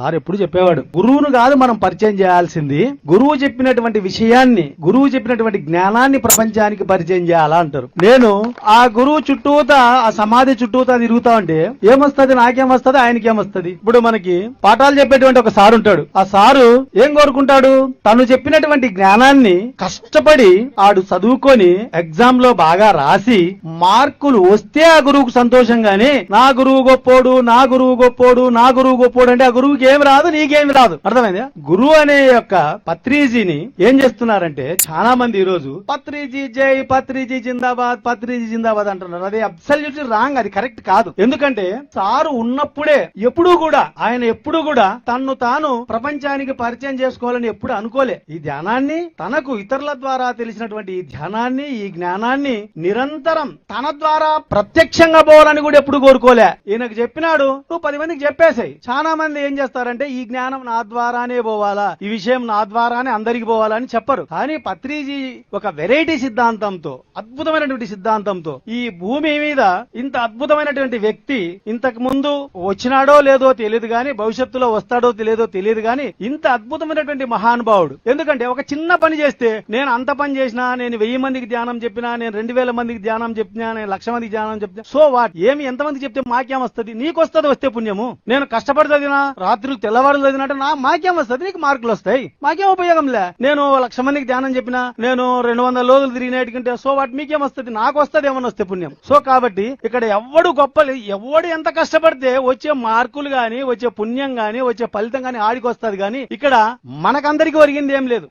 Sir ఎప్పుడు చెప్పేవాడు, గురువును కాదు మనం పరిచయం చేయాల్సింది, గురువు చెప్పినటువంటి విషయాన్ని, గురువు చెప్పినటువంటి జ్ఞానాన్ని ప్రపంచానికి పరిచయం చేయాలా అంటారు. నేను ఆ గురువు చుట్టూతా, ఆ సమాధి చుట్టూతా తిరుగుతా ఉంటే ఏమొస్తుంది, నాకేమొస్తుంది, ఆయనకేమొస్తుంది. ఇప్పుడు మనకి పాఠాలు చెప్పేటువంటి ఒక సారు ఉంటాడు. ఆ సారు ఏం కోరుకుంటాడు, తను చెప్పినటువంటి జ్ఞానాన్ని కష్టపడి ఆడు చదువుకొని ఎగ్జామ్ లో బాగా రాసి మార్కులు వస్తే ఆ గురువుకు సంతోషంగానే, నా గురువు గొప్పోడు, నా గురువు గొప్పోడు, నా గురువు గొప్పోడు అంటే ఆ గురువుకి ఏమి రాదు, నీకేమి రాదు. అర్థమైందా? గురువు అనే యొక్క పత్రిజీని ఏం చేస్తున్నారంటే చాలా మంది ఈ రోజు పత్రిజీ జై, పత్రిజీ జిందాబాద్, పత్రిజీ జిందాబాద్ అంటున్నారు. అది అబ్సల్యూట్లీ రాంగ్, అది కరెక్ట్ కాదు. ఎందుకంటే సారు ఉన్నప్పుడే ఎప్పుడూ కూడా, ఆయన ఎప్పుడూ కూడా తన్ను తాను ప్రపంచానికి పరిచయం చేసుకోవాలని ఎప్పుడు అనుకోలే. ఈ ధ్యానాన్ని, తనకు ఇతరుల ద్వారా తెలిసినటువంటి ఈ ధ్యానాన్ని, ఈ జ్ఞానాన్ని నిరంతరం తన ద్వారా ప్రత్యక్షంగా పోవాలని కూడా ఎప్పుడు కోరుకోలే. ఈయనకు చెప్పినాడు, నువ్వు 10 మందికి చెప్పేసాయి. చాలా మంది ఏం చేస్తారంటే ఈ జ్ఞానం నా ద్వారానే పోవాలా, ఈ విషయం నా ద్వారానే అందరికి పోవాలని చెప్పరు. కానీ పత్రిజీ ఒక వెరైటీ సిద్ధాంతంతో, అద్భుతమైనటువంటి సిద్ధాంతంతో, ఈ భూమి మీద ఇంత అద్భుతమైనటువంటి వ్యక్తి ఇంతకు ముందు వచ్చినాడో లేదో తెలియదు గాని, భవిష్యత్తులో వస్తాడో తెలియదో తెలియదు గాని, ఇంత అద్భుతమైనటువంటి మహానుభావుడు. ఎందుకంటే ఒక చిన్న పని చేస్తే, నేను అంత పని చేసినా, నేను 1000 మందికి ధ్యానం చెప్పినా, నేను 2000 మందికి ధ్యానం చెప్పినా, నేను 1,00,000 మందికి ధ్యానం చెప్పినా, సో వాట్, ఏమి ఎంతమందికి చెప్తే మాకేం వస్తుంది, నీకు వస్తుంది వస్తే పుణ్యము. నేను కష్టపడి చదివినా, రాత్రులు తెల్లవారులు చదివినట్టు మాకేం వస్తుంది, నీకు మార్కులు వస్తాయి, మాకేం ఉపయోగంలే. నేను 1,00,000 మందికి ధ్యానం చెప్పినా, నేను 200 రోజులు తిరిగినట్టుకుంటే సో వాట్, మీకేం వస్తుంది, నాకు వస్తుంది ఏమన్నా వస్తే పుణ్యం. సో కాబట్టి ఇక్కడ ఎవడు గొప్పలు, ఎవడు ఎంత కష్టపడితే వచ్చే మార్కులు గాని, వచ్చే పుణ్యం గాని, వచ్చే ఫలితం గాని ఆడికి వస్తుంది. గాని ఇక్కడ మనకందరికి ఒరిగింది ఏం లేదు.